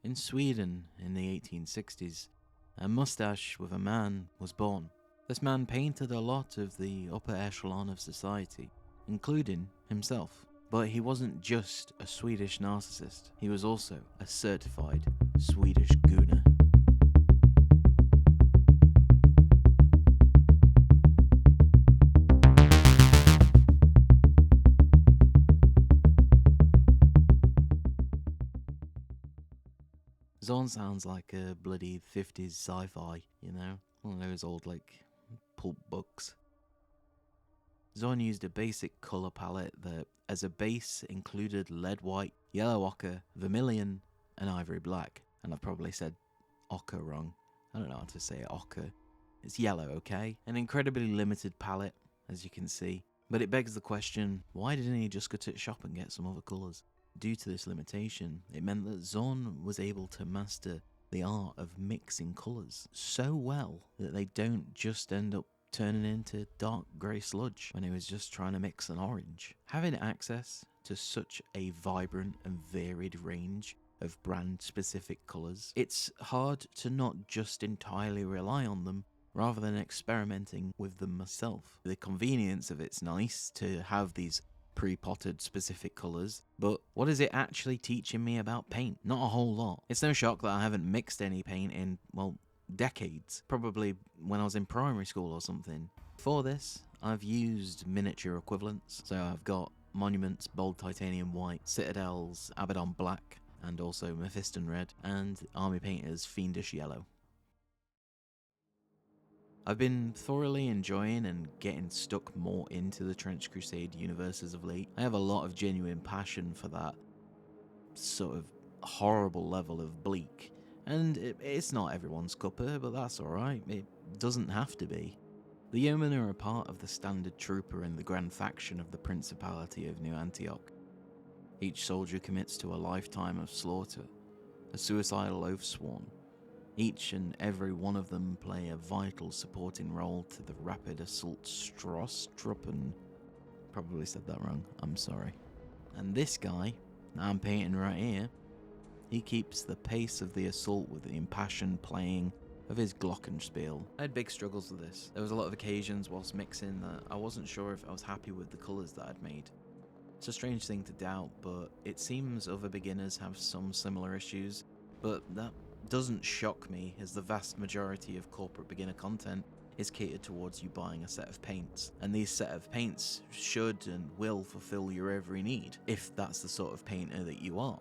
In Sweden in the 1860s, a mustache with a man was born. This man painted a lot of the upper echelon of society, including himself. But he wasn't just a Swedish narcissist, he was also a certified Swedish gooner. Zorn sounds like a bloody 50s sci-fi, you know? One of those old, pulp books. Zorn used a basic colour palette that, as a base, included lead white, yellow ochre, vermilion, and ivory black. And I've probably said ochre wrong. I don't know how to say ochre. It's yellow, okay? An incredibly limited palette, as you can see. But it begs the question, why didn't he just go to the shop and get some other colours? Due to this limitation, it meant that Zorn was able to master the art of mixing colours so well that they don't just end up turning into dark grey sludge when he was just trying to mix an orange. Having access to such a vibrant and varied range of brand-specific colours, it's hard to not just entirely rely on them rather than experimenting with them myself. The convenience of it's nice to have these pre-potted specific colours, but what is it actually teaching me about paint? Not a whole lot. It's no shock that I haven't mixed any paint in, well, decades. Probably when I was in primary school or something. For this, I've used miniature equivalents, so I've got Monuments Bold Titanium White, Citadels Abaddon Black, and also Mephiston Red, and Army Painter's Fiendish Yellow. I've been thoroughly enjoying and getting stuck more into the Trench Crusade universe as of late. I have a lot of genuine passion for that sort of horrible level of bleak. And it's not everyone's cuppa, but that's alright. It doesn't have to be. The Yeomen are a part of the standard trooper in the Grand Faction of the Principality of New Antioch. Each soldier commits to a lifetime of slaughter, a suicidal oath sworn. Each and every one of them play a vital supporting role to the rapid assault Strosstruppen. Probably said that wrong, I'm sorry. And this guy, I'm painting right here, he keeps the pace of the assault with the impassioned playing of his glockenspiel. I had big struggles with this. There was a lot of occasions whilst mixing that I wasn't sure if I was happy with the colours that I'd made. It's a strange thing to doubt, but it seems other beginners have some similar issues, but that doesn't shock me, as the vast majority of corporate beginner content is catered towards you buying a set of paints, and these set of paints should and will fulfill your every need, if that's the sort of painter that you are.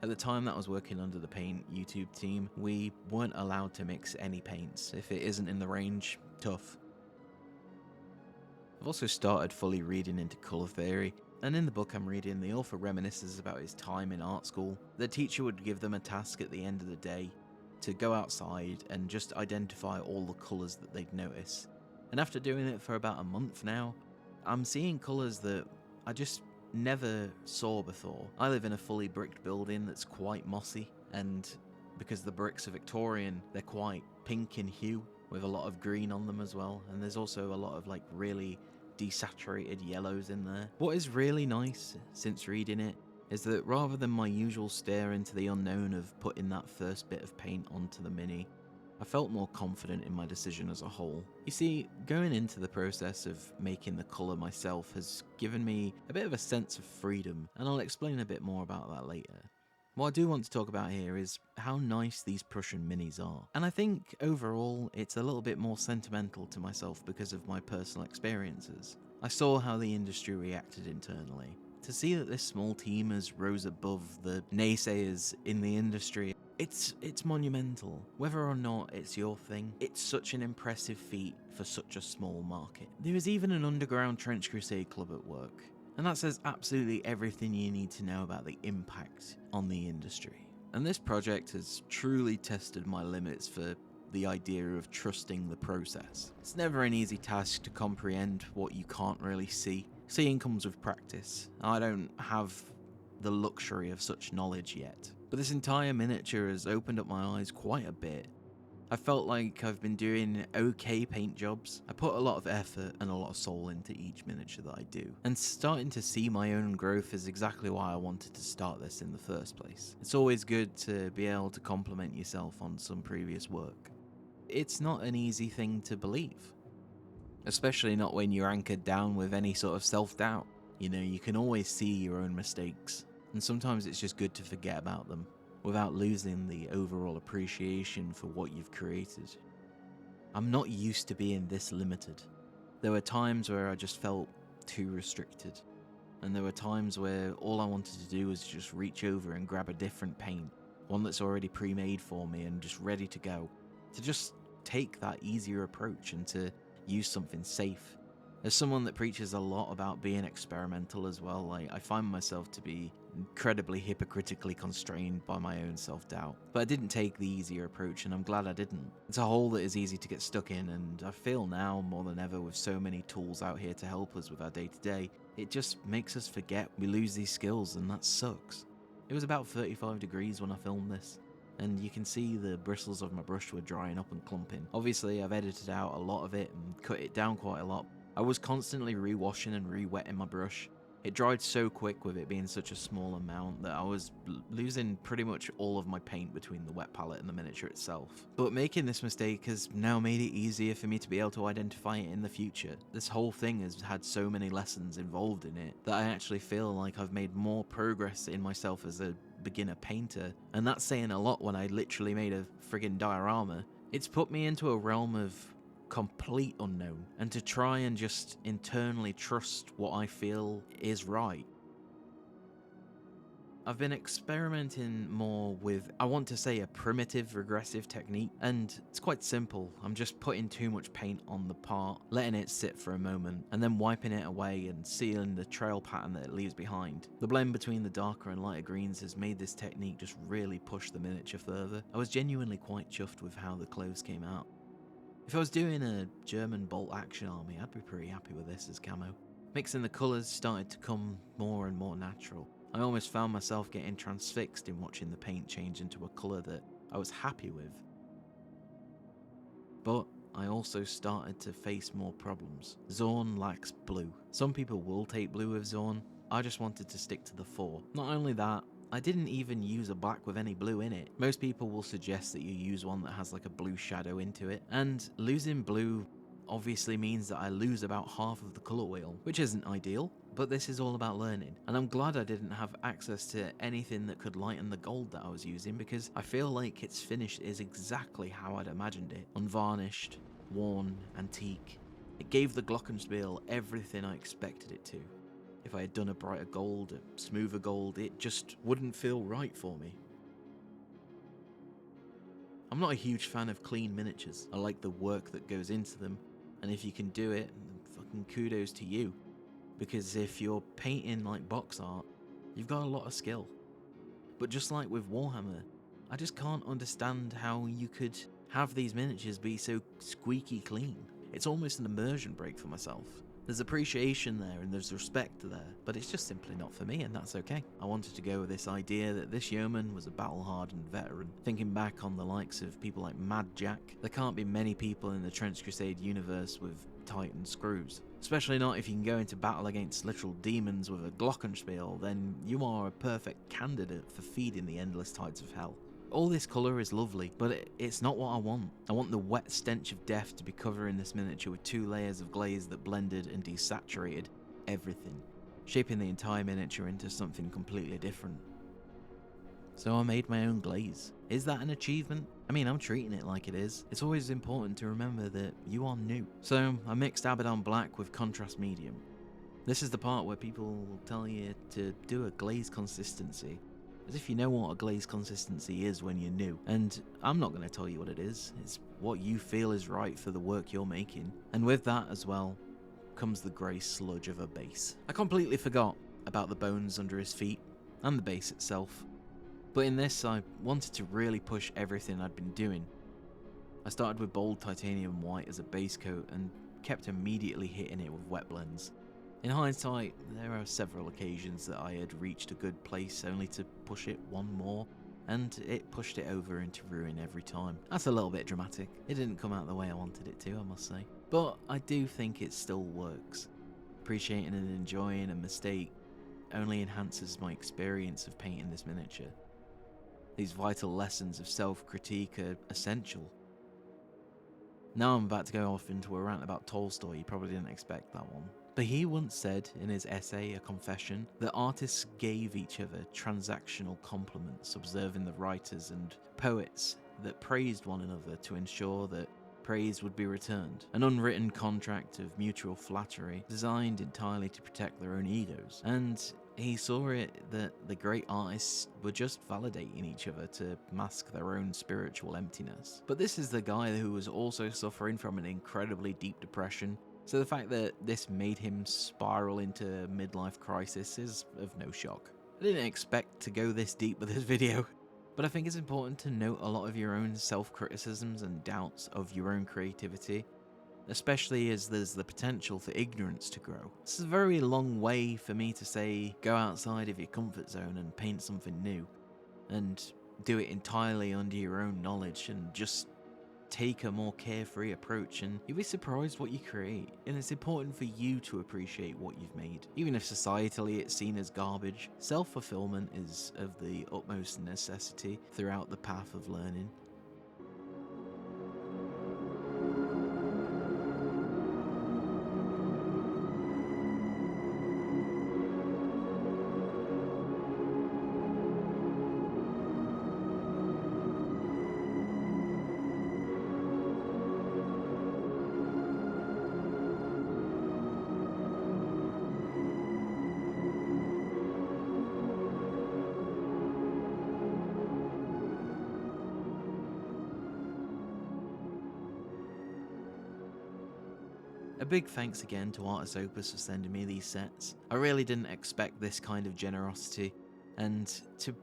At the time that I was working under the Paint YouTube team, we weren't allowed to mix any paints. If it isn't in the range, tough. I've also started fully reading into colour theory, and in the book I'm reading, the author reminisces about his time in art school. The teacher would give them a task at the end of the day to go outside and just identify all the colours that they'd notice. And after doing it for about a month now, I'm seeing colours that I just never saw before. I live in a fully bricked building that's quite mossy, and because the bricks are Victorian, they're quite pink in hue with a lot of green on them as well, and there's also a lot of really desaturated yellows in there. What is really nice since reading it is that rather than my usual stare into the unknown of putting that first bit of paint onto the Mini, I felt more confident in my decision as a whole. You see, going into the process of making the colour myself has given me a bit of a sense of freedom, and I'll explain a bit more about that later. What I do want to talk about here is how nice these Prussian minis are. And I think overall it's a little bit more sentimental to myself because of my personal experiences. I saw how the industry reacted internally. To see that this small team has rose above the naysayers in the industry, it's monumental. Whether or not it's your thing, it's such an impressive feat for such a small market. There is even an underground Trench Crusade club at work. And that says absolutely everything you need to know about the impact on the industry. And this project has truly tested my limits for the idea of trusting the process. It's never an easy task to comprehend what you can't really see. Seeing comes with practice. I don't have the luxury of such knowledge yet. But this entire miniature has opened up my eyes quite a bit. I felt like I've been doing okay paint jobs. I put a lot of effort and a lot of soul into each miniature that I do, and starting to see my own growth is exactly why I wanted to start this in the first place. It's always good to be able to compliment yourself on some previous work. It's not an easy thing to believe, especially not when you're anchored down with any sort of self-doubt. You know, you can always see your own mistakes, and sometimes it's just good to forget about them without losing the overall appreciation for what you've created. I'm not used to being this limited. There were times where I just felt too restricted, and there were times where all I wanted to do was just reach over and grab a different paint, one that's already pre-made for me and just ready to go, to just take that easier approach and to use something safe. As someone that preaches a lot about being experimental as well, I find myself to be incredibly hypocritically constrained by my own self-doubt. But I didn't take the easier approach, and I'm glad I didn't. It's a hole that is easy to get stuck in, and I feel now more than ever, with so many tools out here to help us with our day-to-day, it just makes us forget we lose these skills, and that sucks. It was about 35 degrees when I filmed this, and you can see the bristles of my brush were drying up and clumping. Obviously, I've edited out a lot of it and cut it down quite a lot. I was constantly re-washing and re-wetting my brush. It dried so quick with it being such a small amount that I was losing pretty much all of my paint between the wet palette and the miniature itself. But making this mistake has now made it easier for me to be able to identify it in the future. This whole thing has had so many lessons involved in it that I actually feel like I've made more progress in myself as a beginner painter, and that's saying a lot when I literally made a friggin' diorama. It's put me into a realm of complete unknown, and to try and just internally trust what I feel is right. I've been experimenting more with, I want to say, a primitive regressive technique, and it's quite simple. I'm just putting too much paint on the part, letting it sit for a moment, and then wiping it away and sealing the trail pattern that it leaves behind. The blend between the darker and lighter greens has made this technique just really push the miniature further. I was genuinely quite chuffed with how the clothes came out. If I was doing a German bolt action army, I'd be pretty happy with this as camo. Mixing the colours started to come more and more natural. I almost found myself getting transfixed in watching the paint change into a colour that I was happy with. But I also started to face more problems. Zorn lacks blue. Some people will take blue with Zorn. I just wanted to stick to the 4. Not only that, I didn't even use a black with any blue in it. Most people will suggest that you use one that has like a blue shadow into it, and losing blue obviously means that I lose about half of the colour wheel, which isn't ideal, but this is all about learning. And I'm glad I didn't have access to anything that could lighten the gold that I was using, because I feel like its finish is exactly how I'd imagined it. Unvarnished, worn, antique. It gave the glockenspiel everything I expected it to. If I had done a brighter gold, a smoother gold, it just wouldn't feel right for me. I'm not a huge fan of clean miniatures. I like the work that goes into them, and if you can do it, then fucking kudos to you. Because if you're painting like box art, you've got a lot of skill. But just like with Warhammer, I just can't understand how you could have these miniatures be so squeaky clean. It's almost an immersion break for myself. There's appreciation there and there's respect there, but it's just simply not for me, and that's okay. I wanted to go with this idea that this yeoman was a battle-hardened veteran. Thinking back on the likes of people like Mad Jack, there can't be many people in the Trench Crusade universe with Titan screws. Especially not if you can go into battle against literal demons with a glockenspiel, then you are a perfect candidate for feeding the endless tides of hell. All this colour is lovely, but it's not what I want. I want the wet stench of death to be covering this miniature with 2 layers of glaze that blended and desaturated everything, shaping the entire miniature into something completely different. So I made my own glaze. Is that an achievement? I mean, I'm treating it like it is. It's always important to remember that you are new. So I mixed Abaddon Black with contrast medium. This is the part where people will tell you to do a glaze consistency, as if you know what a glaze consistency is when you're new. And I'm not going to tell you what it is. It's what you feel is right for the work you're making. And with that as well comes the grey sludge of a base. I completely forgot about the bones under his feet and the base itself. But in this, I wanted to really push everything I'd been doing. I started with bold titanium white as a base coat and kept immediately hitting it with wet blends. In hindsight, there are several occasions that I had reached a good place only to push it one more and it pushed it over into ruin every time. That's a little bit dramatic. It didn't come out the way I wanted it to, I must say. But I do think it still works. Appreciating and enjoying a mistake only enhances my experience of painting this miniature. These vital lessons of self-critique are essential. Now I'm about to go off into a rant about Tolstoy. You probably didn't expect that one. But he once said in his essay, A Confession, that artists gave each other transactional compliments, observing the writers and poets that praised one another to ensure that praise would be returned. An unwritten contract of mutual flattery designed entirely to protect their own egos. And he saw it that the great artists were just validating each other to mask their own spiritual emptiness. But this is the guy who was also suffering from an incredibly deep depression, so the fact that this made him spiral into midlife crisis is of no shock. I didn't expect to go this deep with this video, but I think it's important to note a lot of your own self-criticisms and doubts of your own creativity, especially as there's the potential for ignorance to grow. This is a very long way for me to say go outside of your comfort zone and paint something new, and do it entirely under your own knowledge and just take a more carefree approach, and you'll be surprised what you create. And it's important for you to appreciate what you've made. Even if societally it's seen as garbage, self-fulfillment is of the utmost necessity throughout the path of learning. A big thanks again to Artis Opus for sending me these sets. I really didn't expect this kind of generosity, and to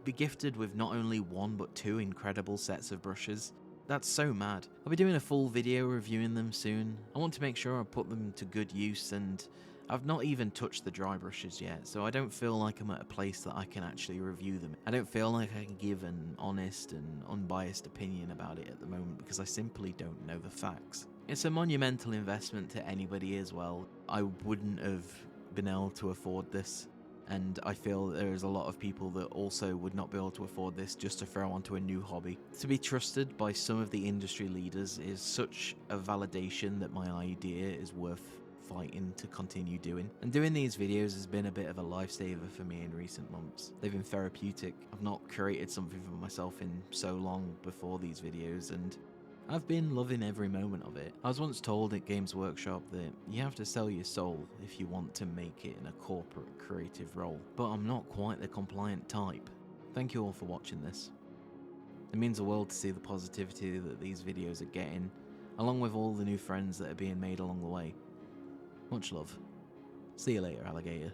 be gifted with not only one but two incredible sets of brushes, that's so mad. I'll be doing a full video reviewing them soon. I want to make sure I put them to good use, and I've not even touched the dry brushes yet, so I don't feel like I'm at a place that I can actually review them. I don't feel like I can give an honest and unbiased opinion about it at the moment because I simply don't know the facts. It's a monumental investment to anybody as well. I wouldn't have been able to afford this, and I feel there's a lot of people that also would not be able to afford this just to throw onto a new hobby. To be trusted by some of the industry leaders is such a validation that my idea is worth fighting to continue doing. And doing these videos has been a bit of a lifesaver for me in recent months. They've been therapeutic. I've not created something for myself in so long before these videos, and I've been loving every moment of it. I was once told at Games Workshop that you have to sell your soul if you want to make it in a corporate creative role, but I'm not quite the compliant type. Thank you all for watching this. It means the world to see the positivity that these videos are getting, along with all the new friends that are being made along the way. Much love. See you later, alligator.